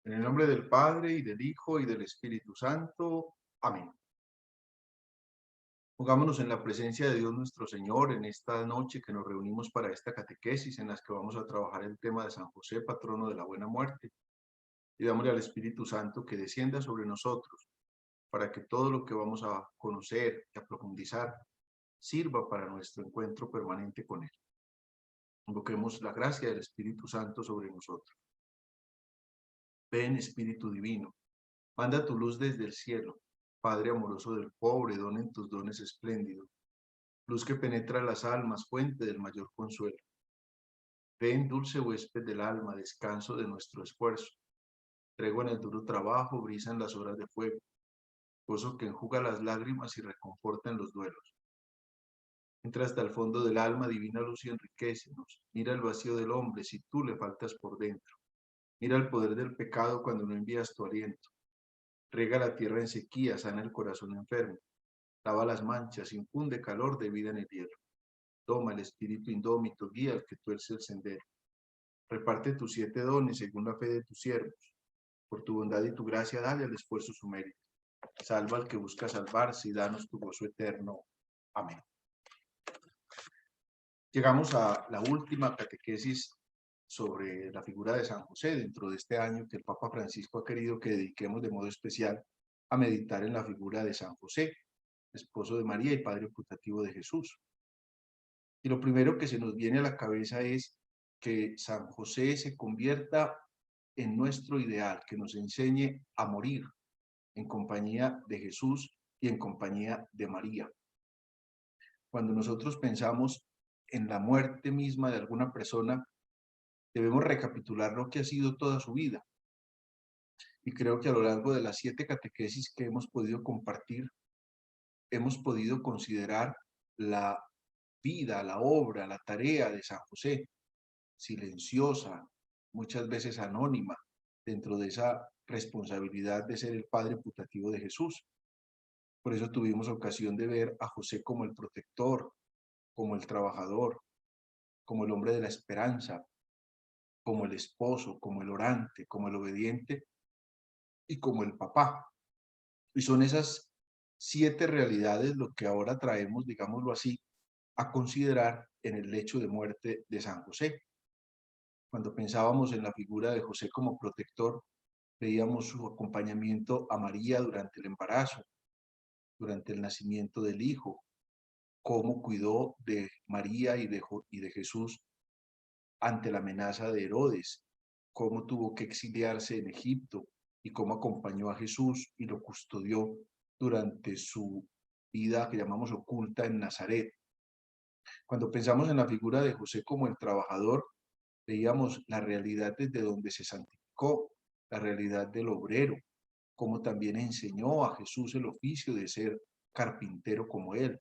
En el nombre del Padre, y del Hijo, y del Espíritu Santo. Amén. Pongámonos en la presencia de Dios nuestro Señor en esta noche que nos reunimos para esta catequesis en las que vamos a trabajar el tema de San José, patrono de la buena muerte. Y dámosle al Espíritu Santo que descienda sobre nosotros para que todo lo que vamos a conocer y a profundizar sirva para nuestro encuentro permanente con Él. Invoquemos la gracia del Espíritu Santo sobre nosotros. Ven, Espíritu Divino, manda tu luz desde el cielo. Padre amoroso del pobre, donen tus dones espléndidos. Luz que penetra las almas, fuente del mayor consuelo. Ven, dulce huésped del alma, descanso de nuestro esfuerzo. Tregua en el duro trabajo, brisa en las horas de fuego. Gozo que enjuga las lágrimas y reconforta en los duelos. Entra hasta el fondo del alma, divina luz, y enriquécenos. Mira el vacío del hombre si tú le faltas por dentro. Mira el poder del pecado cuando no envías tu aliento. Riega la tierra en sequía, sana el corazón enfermo. Lava las manchas, infunde calor de vida en el hielo. Toma el espíritu indómito, guía al que tuerce el sendero. Reparte tus 7 dones según la fe de tus siervos. Por tu bondad y tu gracia, dale al esfuerzo su mérito. Salva al que busca salvarse y danos tu gozo eterno. Amén. Llegamos a la última catequesis sobre la figura de San José dentro de este año que el Papa Francisco ha querido que dediquemos de modo especial a meditar en la figura de San José, esposo de María y padre putativo de Jesús. Y lo primero que se nos viene a la cabeza es que San José se convierta en nuestro ideal, que nos enseñe a morir en compañía de Jesús y en compañía de María. Cuando nosotros pensamos en la muerte misma de alguna persona, debemos recapitular lo que ha sido toda su vida. Y creo que a lo largo de las 7 catequesis que hemos podido compartir, hemos podido considerar la vida, la obra, la tarea de San José, silenciosa, muchas veces anónima, dentro de esa responsabilidad de ser el padre putativo de Jesús. Por eso tuvimos ocasión de ver a José como el protector, como el trabajador, como el hombre de la esperanza, como el esposo, como el orante, como el obediente y como el papá. Y son esas 7 realidades lo que ahora traemos, digámoslo así, a considerar en el lecho de muerte de San José. Cuando pensábamos en la figura de José como protector, veíamos su acompañamiento a María durante el embarazo, durante el nacimiento del hijo, cómo cuidó de María y de Jesús ante la amenaza de Herodes, cómo tuvo que exiliarse en Egipto y cómo acompañó a Jesús y lo custodió durante su vida que llamamos oculta en Nazaret. Cuando pensamos en la figura de José como el trabajador, veíamos la realidad desde donde se santificó, la realidad del obrero, como también enseñó a Jesús el oficio de ser carpintero como él,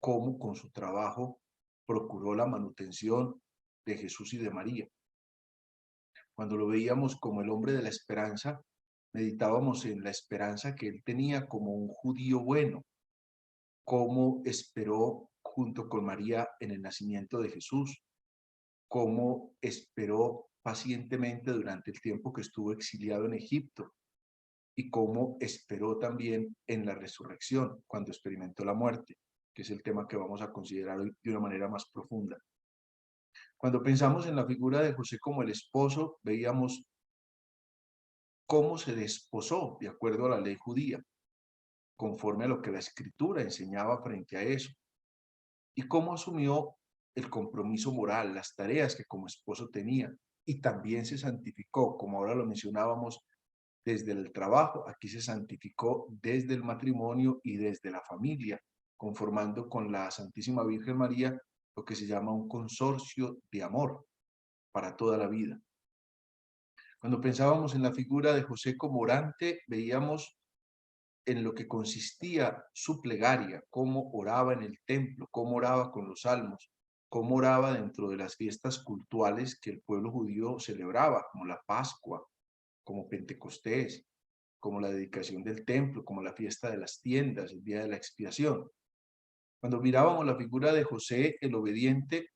cómo con su trabajo procuró la manutención de Jesús y de María. Cuando lo veíamos como el hombre de la esperanza, meditábamos en la esperanza que él tenía como un judío bueno, cómo esperó junto con María en el nacimiento de Jesús, cómo esperó pacientemente durante el tiempo que estuvo exiliado en Egipto y cómo esperó también en la resurrección, cuando experimentó la muerte, que es el tema que vamos a considerar hoy de una manera más profunda. Cuando pensamos en la figura de José como el esposo, veíamos cómo se desposó de acuerdo a la ley judía, conforme a lo que la Escritura enseñaba frente a eso, y cómo asumió el compromiso moral, las tareas que como esposo tenía, y también se santificó, como ahora lo mencionábamos, desde el trabajo, aquí se santificó desde el matrimonio y desde la familia, conformando con la Santísima Virgen María lo que se llama un consorcio de amor para toda la vida. Cuando pensábamos en la figura de José como orante, veíamos en lo que consistía su plegaria, cómo oraba en el templo, cómo oraba con los salmos, cómo oraba dentro de las fiestas cultuales que el pueblo judío celebraba, como la Pascua, como Pentecostés, como la dedicación del templo, como la fiesta de las tiendas, el día de la expiación. Cuando mirábamos la figura de José, el obediente,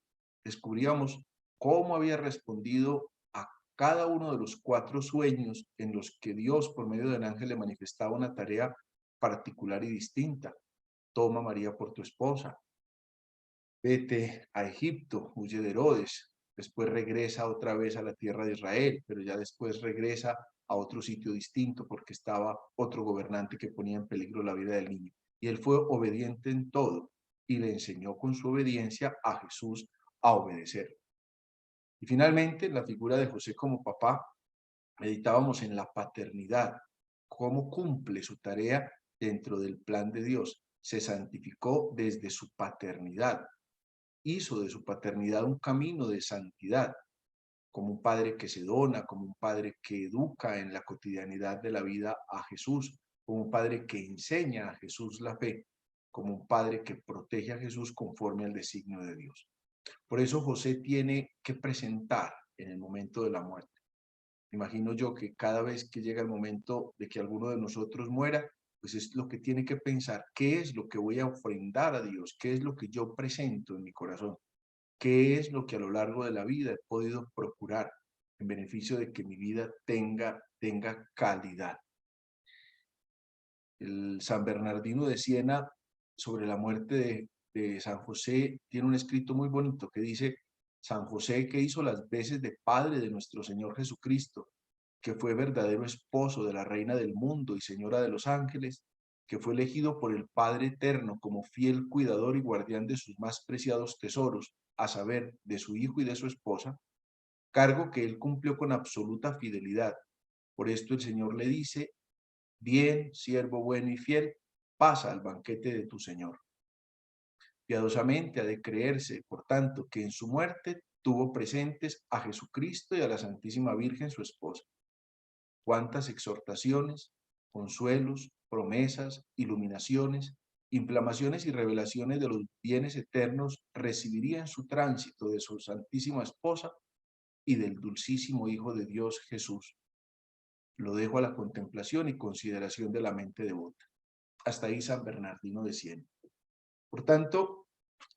descubríamos cómo había respondido a cada uno de los 4 sueños en los que Dios, por medio del ángel, le manifestaba una tarea particular y distinta. Toma a María por tu esposa, vete a Egipto, huye de Herodes, después regresa otra vez a la tierra de Israel, pero ya después regresa a otro sitio distinto porque estaba otro gobernante que ponía en peligro la vida del niño. Y él fue obediente en todo y le enseñó con su obediencia a Jesús a obedecer. Y finalmente, la figura de José como papá, meditábamos en la paternidad, cómo cumple su tarea dentro del plan de Dios. Se santificó desde su paternidad, hizo de su paternidad un camino de santidad, como un padre que se dona, como un padre que educa en la cotidianidad de la vida a Jesús, como un padre que enseña a Jesús la fe, como un padre que protege a Jesús conforme al designio de Dios. Por eso José tiene que presentar en el momento de la muerte. Imagino yo que cada vez que llega el momento de que alguno de nosotros muera, pues es lo que tiene que pensar, ¿qué es lo que voy a ofrendar a Dios? ¿Qué es lo que yo presento en mi corazón? ¿Qué es lo que a lo largo de la vida he podido procurar en beneficio de que mi vida tenga calidad? El San Bernardino de Siena, sobre la muerte de San José, tiene un escrito muy bonito que dice: San José, que hizo las veces de padre de nuestro Señor Jesucristo, que fue verdadero esposo de la Reina del mundo y Señora de los ángeles, que fue elegido por el Padre Eterno como fiel cuidador y guardián de sus más preciados tesoros, a saber, de su hijo y de su esposa, cargo que él cumplió con absoluta fidelidad. Por esto el Señor le dice: bien, siervo bueno y fiel, pasa al banquete de tu Señor. Piadosamente ha de creerse, por tanto, que en su muerte tuvo presentes a Jesucristo y a la Santísima Virgen, su esposa. Cuántas exhortaciones, consuelos, promesas, iluminaciones, inflamaciones y revelaciones de los bienes eternos recibiría en su tránsito de su Santísima Esposa y del dulcísimo Hijo de Dios Jesús. Lo dejo a la contemplación y consideración de la mente devota. Hasta ahí San Bernardino de Siena. Por tanto,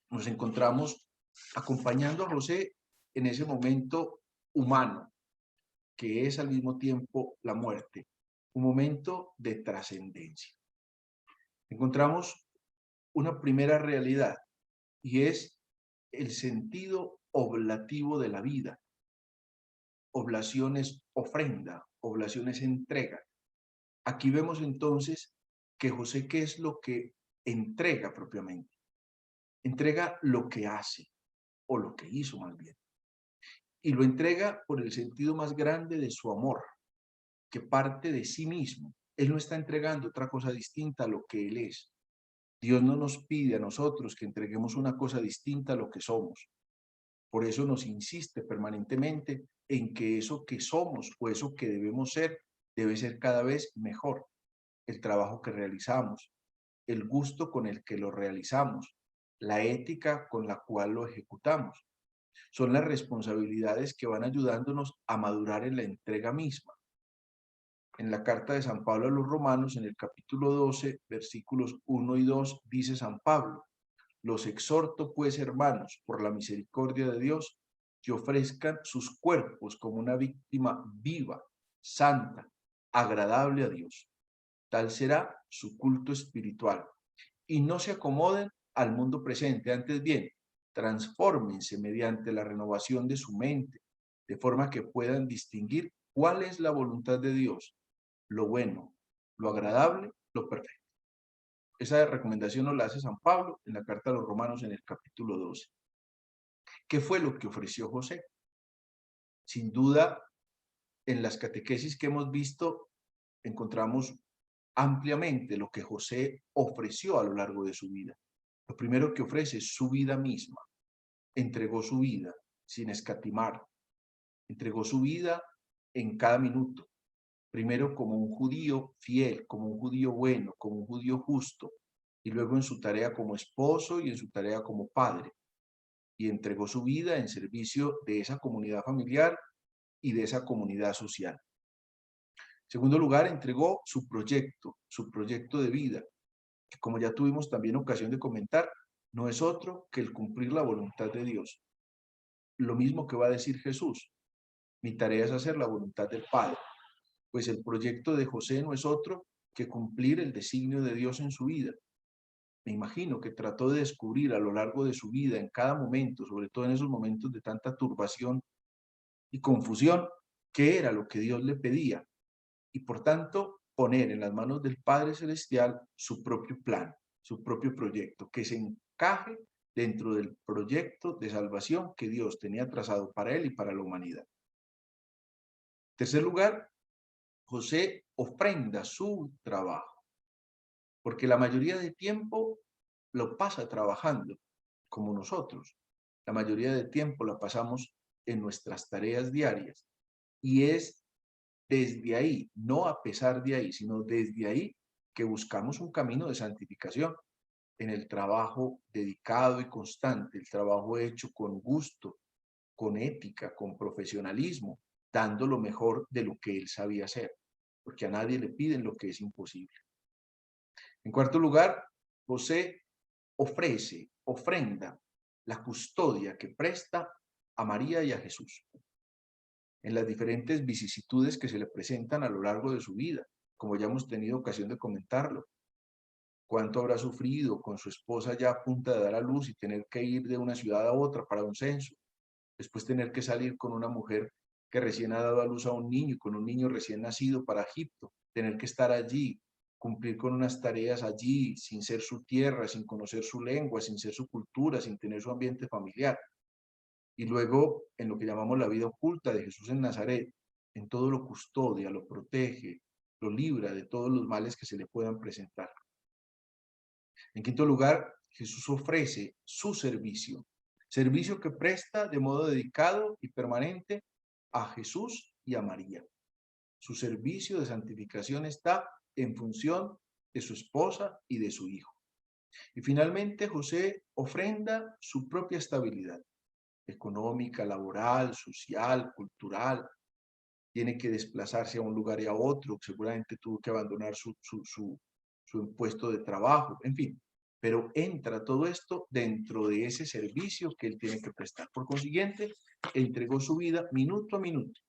nos encontramos acompañando a José en ese momento humano, que es al mismo tiempo la muerte, un momento de trascendencia. Encontramos una primera realidad y es el sentido oblativo de la vida. Oblación es ofrenda, oblación es entrega. Aquí vemos entonces que José, ¿qué es lo que entrega propiamente? Entrega lo que hace, o lo que hizo más bien. Y lo entrega por el sentido más grande de su amor, que parte de sí mismo. Él no está entregando otra cosa distinta a lo que él es. Dios no nos pide a nosotros que entreguemos una cosa distinta a lo que somos. Por eso nos insiste permanentemente en que eso que somos o eso que debemos ser debe ser cada vez mejor. El trabajo que realizamos, el gusto con el que lo realizamos, la ética con la cual lo ejecutamos. Son las responsabilidades que van ayudándonos a madurar en la entrega misma. En la carta de San Pablo a los Romanos, en el capítulo 12, versículos 1 y 2, dice San Pablo: los exhorto, pues, hermanos, por la misericordia de Dios, que ofrezcan sus cuerpos como una víctima viva, santa, agradable a Dios. Tal será su culto espiritual. Y no se acomoden al mundo presente, antes bien, transfórmense mediante la renovación de su mente, de forma que puedan distinguir cuál es la voluntad de Dios, lo bueno, lo agradable, lo perfecto. Esa recomendación nos la hace San Pablo en la carta a los Romanos en el capítulo 12. ¿Qué fue lo que ofreció José? Sin duda, en las catequesis que hemos visto, encontramos ampliamente lo que José ofreció a lo largo de su vida. Lo primero que ofrece es su vida misma. Entregó su vida sin escatimar. Entregó su vida en cada minuto. Primero como un judío fiel, como un judío bueno, como un judío justo. Y luego en su tarea como esposo y en su tarea como padre. Y entregó su vida en servicio de esa comunidad familiar y de esa comunidad social. En segundo lugar, entregó su proyecto de vida, que como ya tuvimos también ocasión de comentar, no es otro que el cumplir la voluntad de Dios. Lo mismo que va a decir Jesús: Mi tarea es hacer la voluntad del Padre, pues el proyecto de José no es otro que cumplir el designio de Dios en su vida. Me imagino que trató de descubrir a lo largo de su vida, en cada momento, sobre todo en esos momentos de tanta turbación y confusión, qué era lo que Dios le pedía y por tanto poner en las manos del Padre Celestial su propio plan, su propio proyecto, que se encaje dentro del proyecto de salvación que Dios tenía trazado para él y para la humanidad. En tercer lugar, José ofrenda su trabajo, porque la mayoría de tiempo lo pasa trabajando, como nosotros. La mayoría de tiempo la pasamos en nuestras tareas diarias y es desde ahí, no a pesar de ahí, sino desde ahí que buscamos un camino de santificación en el trabajo dedicado y constante, el trabajo hecho con gusto, con ética, con profesionalismo, dando lo mejor de lo que él sabía hacer, porque a nadie le piden lo que es imposible. En cuarto lugar, José ofrenda la custodia que presta a María y a Jesús en las diferentes vicisitudes que se le presentan a lo largo de su vida, como ya hemos tenido ocasión de comentarlo. Cuánto habrá sufrido con su esposa ya a punto de dar a luz y tener que ir de una ciudad a otra para un censo, después tener que salir con una mujer que recién ha dado a luz a un niño y con un niño recién nacido para Egipto, tener que estar allí, cumplir con unas tareas allí, sin ser su tierra, sin conocer su lengua, sin ser su cultura, sin tener su ambiente familiar. Y luego, en lo que llamamos la vida oculta de Jesús en Nazaret, en todo lo custodia, lo protege, lo libra de todos los males que se le puedan presentar. En quinto lugar, Jesús ofrece su servicio, servicio que presta de modo dedicado y permanente a Jesús y a María. Su servicio de santificación está en función de su esposa y de su hijo. Y finalmente, José ofrenda su propia estabilidad económica, laboral, social, cultural. Tiene que desplazarse a un lugar y a otro, seguramente tuvo que abandonar su puesto de trabajo, en fin. Pero entra todo esto dentro de ese servicio que él tiene que prestar. Por consiguiente, entregó su vida minuto a minuto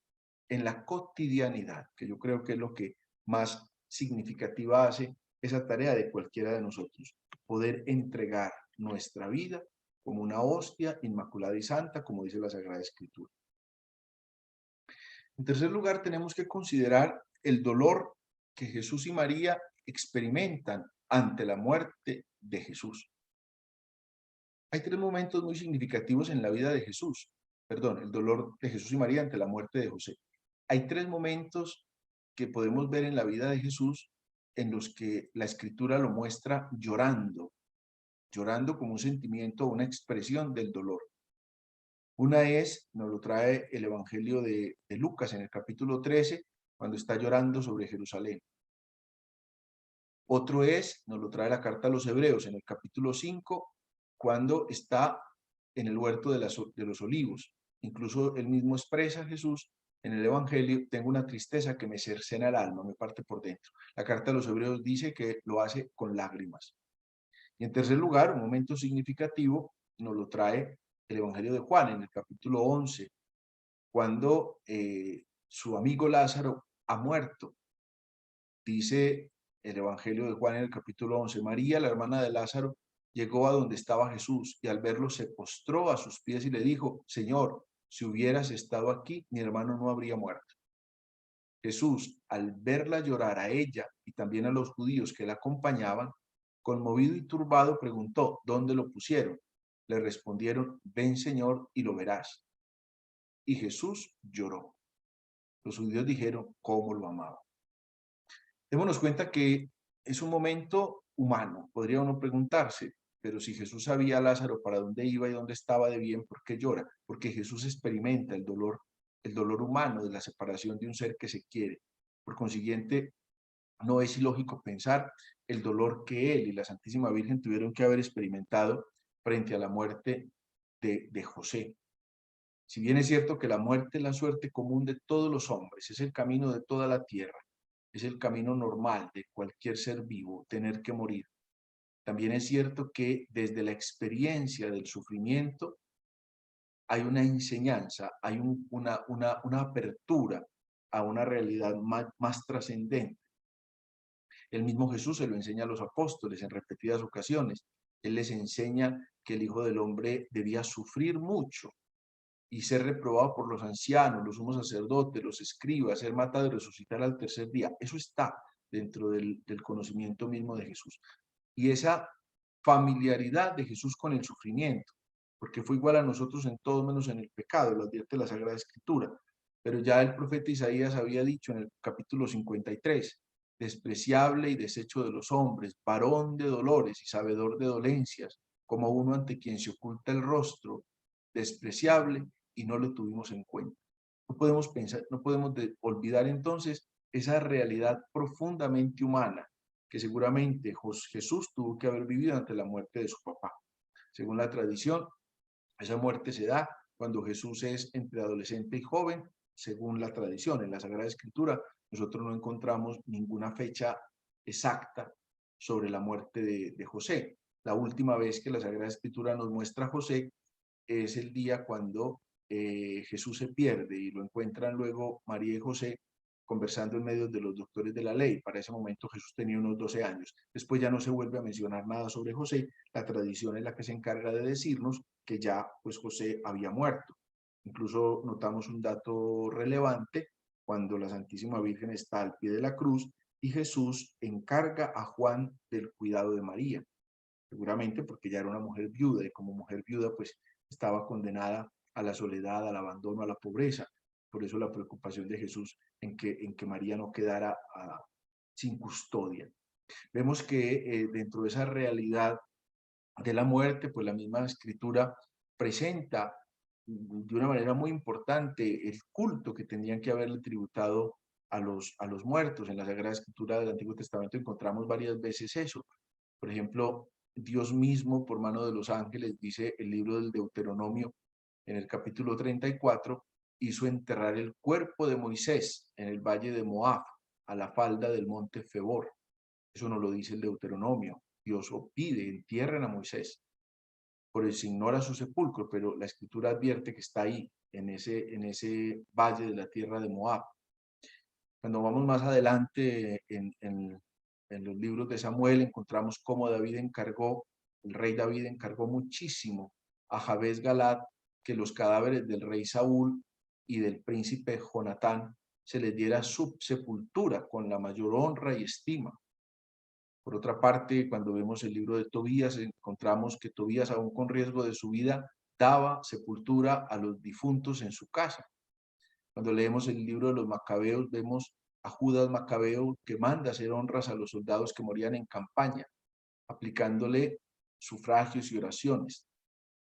en la cotidianidad, que yo creo que es lo que más significativa hace esa tarea de cualquiera de nosotros, poder entregar nuestra vida como una hostia inmaculada y santa, como dice la Sagrada Escritura. En tercer lugar, tenemos que considerar el dolor que Jesús y María experimentan ante la muerte de Jesús. Hay tres momentos muy significativos en la vida de Jesús, perdón, el dolor de Jesús y María ante la muerte de José. Hay tres momentos que podemos ver en la vida de Jesús en los que la Escritura lo muestra llorando, llorando como un sentimiento, una expresión del dolor. Una es, nos lo trae el Evangelio de Lucas en el capítulo 13, cuando está llorando sobre Jerusalén. Otro es, nos lo trae la carta a los Hebreos en el capítulo 5, cuando está en el huerto de los olivos. Incluso él mismo expresa a Jesús en el Evangelio: tengo una tristeza que me cercena el alma, me parte por dentro. La carta a los Hebreos dice que lo hace con lágrimas. Y en tercer lugar, un momento significativo nos lo trae el Evangelio de Juan en el capítulo 11, cuando su amigo Lázaro ha muerto. Dice el Evangelio de Juan en el capítulo 11, María, la hermana de Lázaro, llegó a donde estaba Jesús y al verlo se postró a sus pies y le dijo: Señor, si hubieras estado aquí, mi hermano no habría muerto. Jesús, al verla llorar a ella y también a los judíos que la acompañaban, conmovido y turbado, preguntó: ¿dónde lo pusieron? Le respondieron: ven, Señor, y lo verás. Y Jesús lloró. Los judíos dijeron cómo lo amaba. Démonos cuenta que es un momento humano, podría uno preguntarse, pero si Jesús sabía a Lázaro para dónde iba y dónde estaba de bien, ¿por qué llora? Porque Jesús experimenta el dolor humano de la separación de un ser que se quiere. Por consiguiente, no es ilógico pensar el dolor que él y la Santísima Virgen tuvieron que haber experimentado frente a la muerte de José. Si bien es cierto que la muerte es la suerte común de todos los hombres, es el camino de toda la tierra, es el camino normal de cualquier ser vivo, tener que morir. También es cierto que desde la experiencia del sufrimiento hay una enseñanza, hay una apertura a una realidad más trascendente. El mismo Jesús se lo enseña a los apóstoles en repetidas ocasiones. Él les enseña que el Hijo del Hombre debía sufrir mucho y ser reprobado por los ancianos, los sumos sacerdotes, los escribas, ser matado y resucitar al tercer día. Eso está dentro del conocimiento mismo de Jesús. Y esa familiaridad de Jesús con el sufrimiento, porque fue igual a nosotros en todo menos en el pecado, lo advierte la Sagrada Escritura. Pero ya el profeta Isaías había dicho en el capítulo 53, despreciable y deshecho de los hombres, varón de dolores y sabedor de dolencias, como uno ante quien se oculta el rostro, despreciable, y no lo tuvimos en cuenta. No podemos pensar, no podemos olvidar entonces esa realidad profundamente humana que seguramente Jesús tuvo que haber vivido ante la muerte de su papá. Según la tradición, esa muerte se da cuando Jesús es entre adolescente y joven, según la tradición. En la Sagrada Escritura nosotros no encontramos ninguna fecha exacta sobre la muerte de José. La última vez que la Sagrada Escritura nos muestra a José es el día cuando Jesús se pierde y lo encuentran luego María y José conversando en medio de los doctores de la ley. Para ese momento Jesús tenía unos 12 años. Después ya no se vuelve a mencionar nada sobre José. La tradición es la que se encarga de decirnos que ya pues José había muerto. Incluso notamos un dato relevante cuando la Santísima Virgen está al pie de la cruz y Jesús encarga a Juan del cuidado de María, seguramente porque ya era una mujer viuda y como mujer viuda pues estaba condenada a la soledad, al abandono, a la pobreza. Por eso la preocupación de Jesús en que María no quedara sin custodia. Vemos que dentro de esa realidad de la muerte, pues la misma escritura presenta de una manera muy importante el culto que tendrían que haberle tributado a los muertos. En la Sagrada Escritura del Antiguo Testamento encontramos varias veces eso. Por ejemplo, Dios mismo, por mano de los ángeles, dice el libro del Deuteronomio, en el capítulo 34, hizo enterrar el cuerpo de Moisés en el valle de Moab, a la falda del monte Febor. Eso nos lo dice el Deuteronomio. Dios pide, entierren a Moisés. Por eso se ignora su sepulcro, pero la escritura advierte que está ahí, en ese valle de la tierra de Moab. Cuando vamos más adelante en los libros de Samuel, encontramos cómo el rey David encargó muchísimo a Jabez Galad que los cadáveres del rey Saúl y del príncipe Jonatán se les diera su sepultura con la mayor honra y estima. Por otra parte, cuando vemos el libro de Tobías, encontramos que Tobías, aún con riesgo de su vida, daba sepultura a los difuntos en su casa. Cuando leemos el libro de los Macabeos, vemos a Judas Macabeo que manda hacer honras a los soldados que morían en campaña, aplicándole sufragios y oraciones.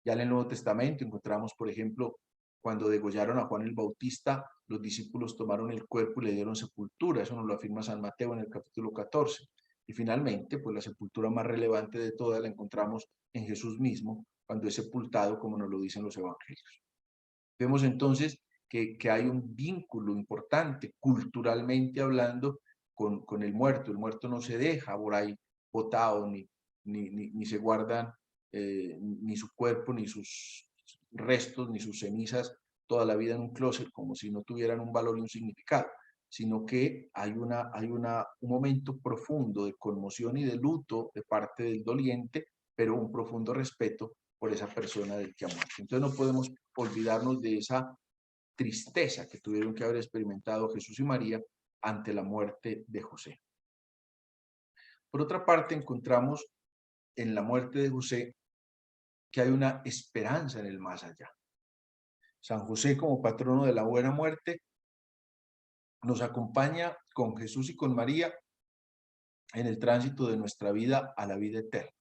Ya en el Nuevo Testamento encontramos, por ejemplo, cuando degollaron a Juan el Bautista, los discípulos tomaron el cuerpo y le dieron sepultura. Eso nos lo afirma San Mateo en el capítulo 14. Y finalmente, pues la sepultura más relevante de todas la encontramos en Jesús mismo, cuando es sepultado, como nos lo dicen los evangelios. Vemos entonces que hay un vínculo importante, culturalmente hablando, con el muerto. El muerto no se deja por ahí botado, ni se guardan ni su cuerpo, ni sus restos, ni sus cenizas toda la vida en un closet, como si no tuvieran un valor y un significado, sino que hay un momento profundo de conmoción y de luto de parte del doliente, pero un profundo respeto por esa persona del que ha muerto. Entonces no podemos olvidarnos de esa tristeza que tuvieron que haber experimentado Jesús y María ante la muerte de José. Por otra parte, encontramos en la muerte de José que hay una esperanza en el más allá. San José, como patrono de la buena muerte, nos acompaña con Jesús y con María en el tránsito de nuestra vida a la vida eterna.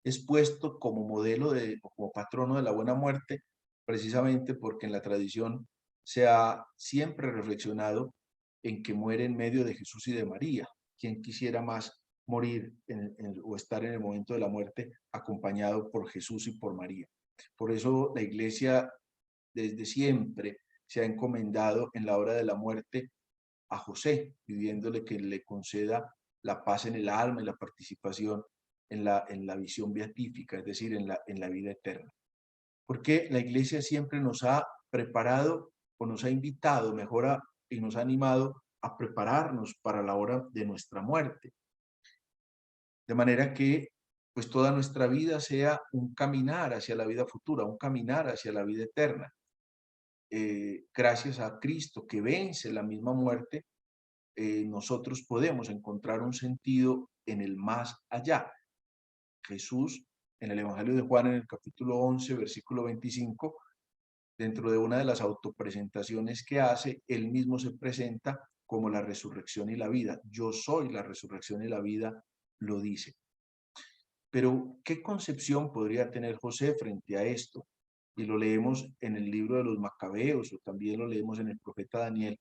Es puesto como modelo como patrono de la buena muerte, precisamente porque en la tradición se ha siempre reflexionado en que muere en medio de Jesús y de María. ¿Quién quisiera más morir o estar en el momento de la muerte acompañado por Jesús y por María? Por eso la Iglesia desde siempre se ha encomendado en la hora de la muerte a José, pidiéndole que le conceda la paz en el alma y la participación en la visión beatífica, es decir, en la vida eterna. porque la iglesia siempre nos ha preparado o nos ha invitado, y nos ha animado a prepararnos para la hora de nuestra muerte. De manera que pues toda nuestra vida sea un caminar hacia la vida futura, un caminar hacia la vida eterna. Gracias a Cristo que vence la misma muerte, nosotros podemos encontrar un sentido en el más allá. Jesús, en el Evangelio de Juan, en el capítulo 11, versículo 25, dentro de una de las autopresentaciones que hace, él mismo se presenta como la resurrección y la vida. Yo soy la resurrección y la vida, lo dice. Pero, ¿qué concepción podría tener José frente a esto? Y lo leemos en el libro de los Macabeos, o también lo leemos en el profeta Daniel.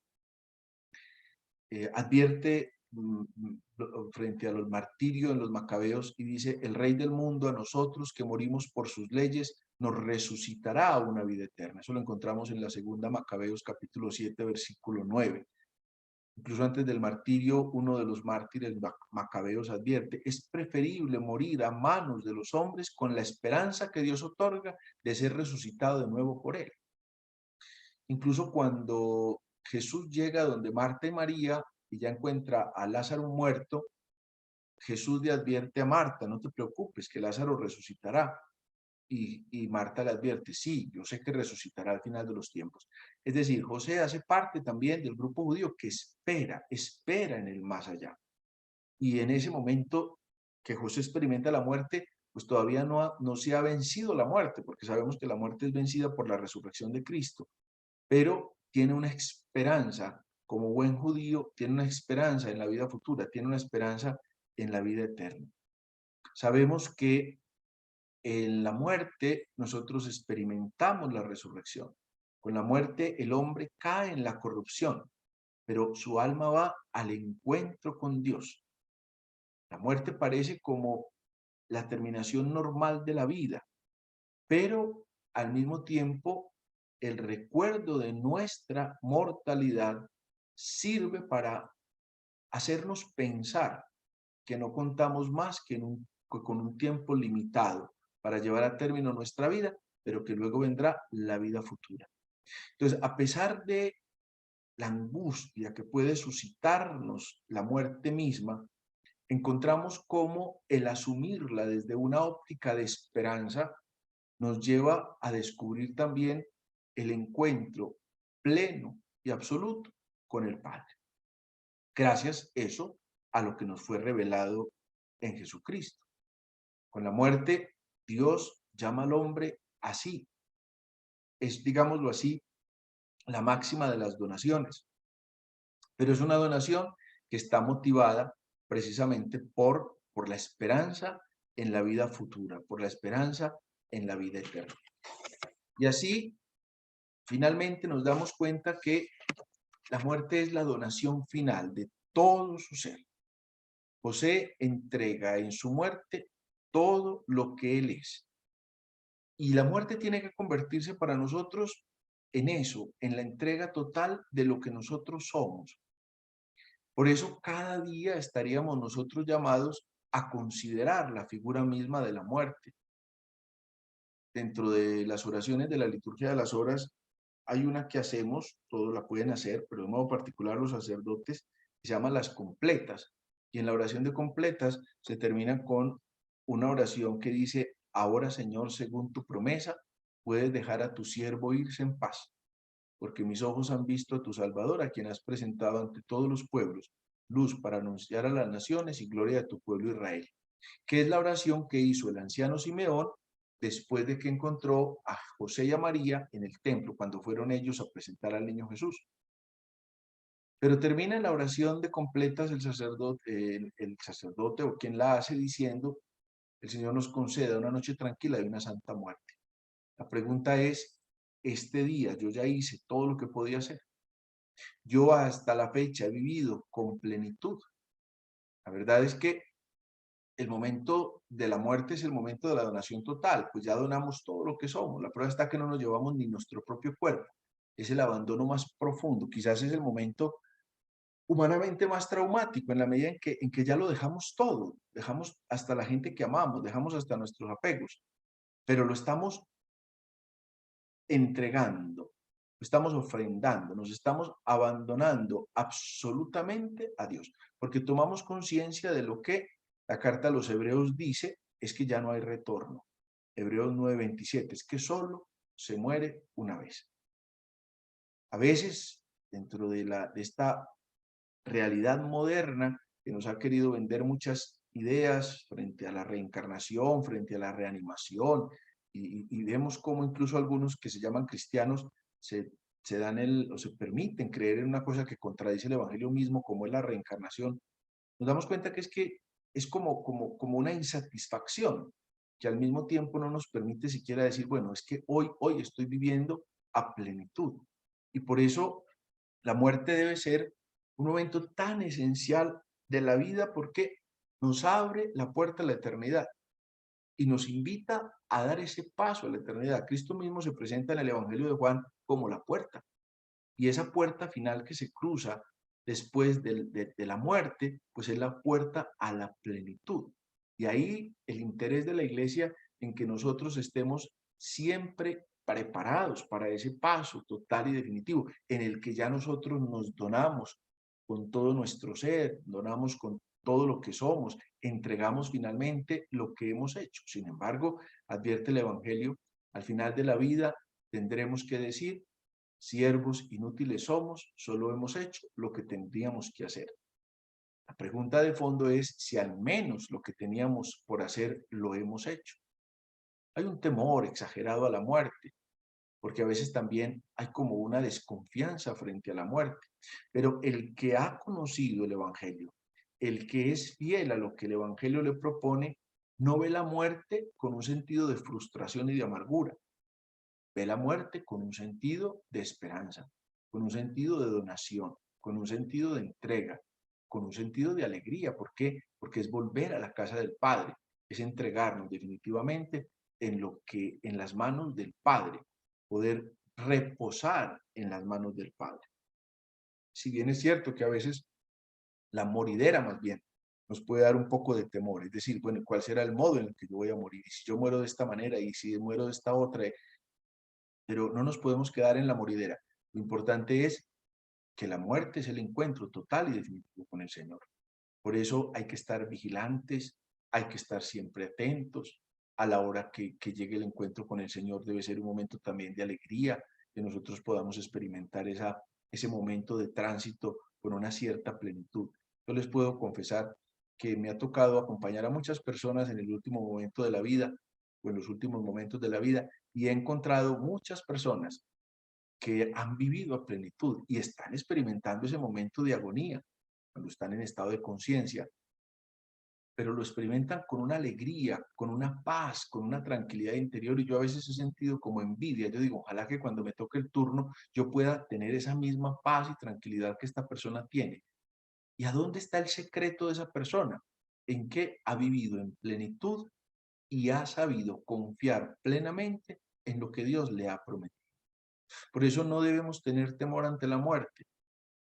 Advierte frente a los martirios en los Macabeos y dice: el Rey del mundo a nosotros que morimos por sus leyes nos resucitará a una vida eterna. Eso lo encontramos en la segunda Macabeos capítulo 7 versículo 9. Incluso antes del martirio, uno de los mártires macabeos advierte: es preferible morir a manos de los hombres con la esperanza que Dios otorga de ser resucitado de nuevo por él. Incluso cuando Jesús llega donde Marta y María y ya encuentra a Lázaro muerto, Jesús le advierte a Marta: no te preocupes, que Lázaro resucitará. Y Marta le advierte: sí, yo sé que resucitará al final de los tiempos. Es decir, José hace parte también del grupo judío que espera en el más allá. Y en ese momento que José experimenta la muerte, pues todavía no se ha vencido la muerte, porque sabemos que la muerte es vencida por la resurrección de Cristo, pero tiene una esperanza, como buen judío, tiene una esperanza en la vida futura, tiene una esperanza en la vida eterna. Sabemos que en la muerte nosotros experimentamos la resurrección. Con la muerte el hombre cae en la corrupción, pero su alma va al encuentro con Dios. La muerte parece como la terminación normal de la vida, pero al mismo tiempo el recuerdo de nuestra mortalidad sirve para hacernos pensar que no contamos más que con un tiempo limitado para llevar a término nuestra vida, pero que luego vendrá la vida futura. Entonces, a pesar de la angustia que puede suscitarnos la muerte misma, encontramos cómo el asumirla desde una óptica de esperanza nos lleva a descubrir también el encuentro pleno y absoluto con el Padre. Gracias eso a lo que nos fue revelado en Jesucristo. Con la muerte, Dios llama al hombre así. Es, digámoslo así, la máxima de las donaciones. Pero es una donación que está motivada precisamente por la esperanza en la vida futura, por la esperanza en la vida eterna. Y así, finalmente nos damos cuenta que la muerte es la donación final de todo su ser. José entrega en su muerte todo lo que él es. Y la muerte tiene que convertirse para nosotros en eso, en la entrega total de lo que nosotros somos. Por eso cada día estaríamos nosotros llamados a considerar la figura misma de la muerte. Dentro de las oraciones de la liturgia de las horas hay una que hacemos, todos la pueden hacer, pero de modo particular los sacerdotes, que se llama las completas. Y en la oración de completas se termina con una oración que dice: ahora, Señor, según tu promesa, puedes dejar a tu siervo irse en paz, porque mis ojos han visto a tu Salvador, a quien has presentado ante todos los pueblos, luz para anunciar a las naciones y gloria de tu pueblo Israel. Que es la oración que hizo el anciano Simeón después de que encontró a José y a María en el templo, cuando fueron ellos a presentar al niño Jesús. Pero termina la oración de completas el sacerdote o quien la hace diciendo: el Señor nos conceda una noche tranquila y una santa muerte. La pregunta es: este día yo ya hice todo lo que podía hacer. Yo hasta la fecha he vivido con plenitud. La verdad es que el momento de la muerte es el momento de la donación total, pues ya donamos todo lo que somos. La prueba está que no nos llevamos ni nuestro propio cuerpo. Es el abandono más profundo. Quizás es el momento humanamente más traumático, en la medida en que ya lo dejamos todo. Dejamos hasta la gente que amamos, dejamos hasta nuestros apegos, pero lo estamos entregando, estamos ofrendando, nos estamos abandonando absolutamente a Dios, porque tomamos conciencia de lo que la carta a los Hebreos dice, es que ya no hay retorno. Hebreos 9:27, es que solo se muere una vez. A veces, dentro de esta realidad moderna que nos ha querido vender muchas ideas frente a la reencarnación, frente a la reanimación, y vemos cómo incluso algunos que se llaman cristianos se dan o se permiten creer en una cosa que contradice el evangelio mismo, como es la reencarnación. Nos damos cuenta que es como una insatisfacción que al mismo tiempo no nos permite siquiera decir, bueno, es que hoy estoy viviendo a plenitud. Y por eso la muerte debe ser un momento tan esencial de la vida porque nos abre la puerta a la eternidad y nos invita a dar ese paso a la eternidad. Cristo mismo se presenta en el Evangelio de Juan como la puerta, y esa puerta final que se cruza después de la muerte, pues es la puerta a la plenitud. Y ahí el interés de la iglesia en que nosotros estemos siempre preparados para ese paso total y definitivo, en el que ya nosotros nos donamos con todo nuestro ser, donamos con todo lo que somos, entregamos finalmente lo que hemos hecho. Sin embargo, advierte el Evangelio, al final de la vida tendremos que decir, siervos inútiles somos, solo hemos hecho lo que tendríamos que hacer. La pregunta de fondo es si al menos lo que teníamos por hacer lo hemos hecho. Hay un temor exagerado a la muerte, porque a veces también hay como una desconfianza frente a la muerte. Pero el que ha conocido el Evangelio, el que es fiel a lo que el Evangelio le propone, no ve la muerte con un sentido de frustración y de amargura. Ve la muerte con un sentido de esperanza, con un sentido de donación, con un sentido de entrega, con un sentido de alegría. ¿Por qué? Porque es volver a la casa del Padre, es entregarnos definitivamente en las manos del Padre, poder reposar en las manos del Padre. Si bien es cierto que a veces la moridera más bien nos puede dar un poco de temor, es decir, bueno, ¿cuál será el modo en el que yo voy a morir? Y si yo muero de esta manera y si muero de esta otra, pero no nos podemos quedar en la moridera. Lo importante es que la muerte es el encuentro total y definitivo con el Señor. Por eso hay que estar vigilantes, hay que estar siempre atentos. A la hora que llegue el encuentro con el Señor debe ser un momento también de alegría, que nosotros podamos experimentar ese momento de tránsito con una cierta plenitud. Yo les puedo confesar que me ha tocado acompañar a muchas personas en el último momento de la vida o en los últimos momentos de la vida, y he encontrado muchas personas que han vivido a plenitud y están experimentando ese momento de agonía cuando están en estado de conciencia, pero lo experimentan con una alegría, con una paz, con una tranquilidad interior, y yo a veces he sentido como envidia. Yo digo, ojalá que cuando me toque el turno yo pueda tener esa misma paz y tranquilidad que esta persona tiene. ¿Y a dónde está el secreto de esa persona? En que ha vivido en plenitud y ha sabido confiar plenamente en lo que Dios le ha prometido. Por eso no debemos tener temor ante la muerte.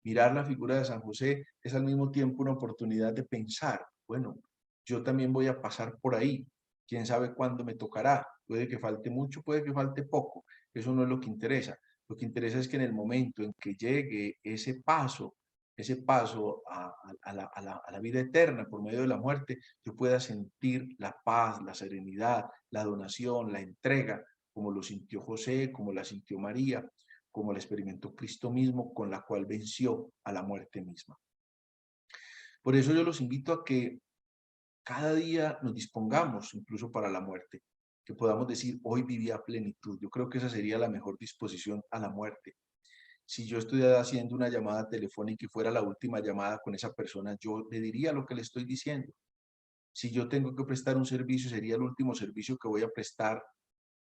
Mirar la figura de San José es al mismo tiempo una oportunidad de pensar, bueno, yo también voy a pasar por ahí, quién sabe cuándo me tocará, puede que falte mucho, puede que falte poco, eso no es lo que interesa. Lo que interesa es que en el momento en que llegue ese paso a la vida eterna por medio de la muerte, yo pueda sentir la paz, la serenidad, la donación, la entrega, como lo sintió José, como la sintió María, como la experimentó Cristo mismo, con la cual venció a la muerte misma. Por eso yo los invito a que cada día nos dispongamos incluso para la muerte, que podamos decir, hoy viví a plenitud. Yo creo que esa sería la mejor disposición a la muerte. Si yo estuviera haciendo una llamada telefónica y fuera la última llamada con esa persona, yo le diría lo que le estoy diciendo. Si yo tengo que prestar un servicio, sería el último servicio que voy a prestar.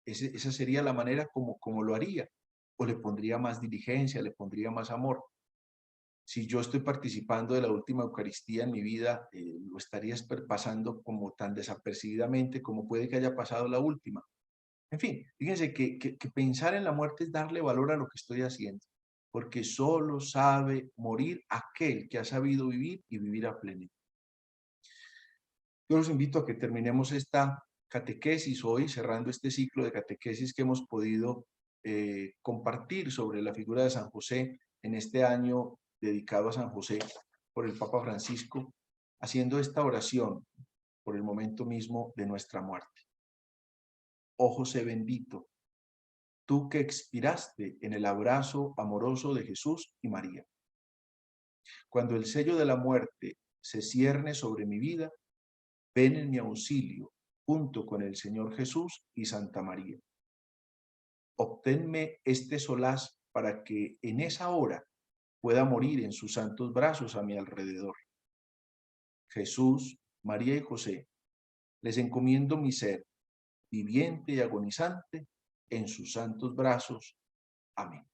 Esa sería la manera como lo haría. O le pondría más diligencia, le pondría más amor. Si yo estoy participando de la última Eucaristía en mi vida, lo estaría pasando como tan desapercibidamente como puede que haya pasado la última. En fin, fíjense que pensar en la muerte es darle valor a lo que estoy haciendo, porque solo sabe morir aquel que ha sabido vivir y vivir a plenitud. Yo los invito a que terminemos esta catequesis hoy, cerrando este ciclo de catequesis que hemos podido compartir sobre la figura de San José en este año dedicado a San José por el Papa Francisco, haciendo esta oración por el momento mismo de nuestra muerte. Oh José bendito, tú que expiraste en el abrazo amoroso de Jesús y María. Cuando el sello de la muerte se cierne sobre mi vida, ven en mi auxilio, junto con el Señor Jesús y Santa María. Obténme este solaz para que en esa hora pueda morir en sus santos brazos a mi alrededor. Jesús, María y José, les encomiendo mi ser, viviente y agonizante, en sus santos brazos. Amén.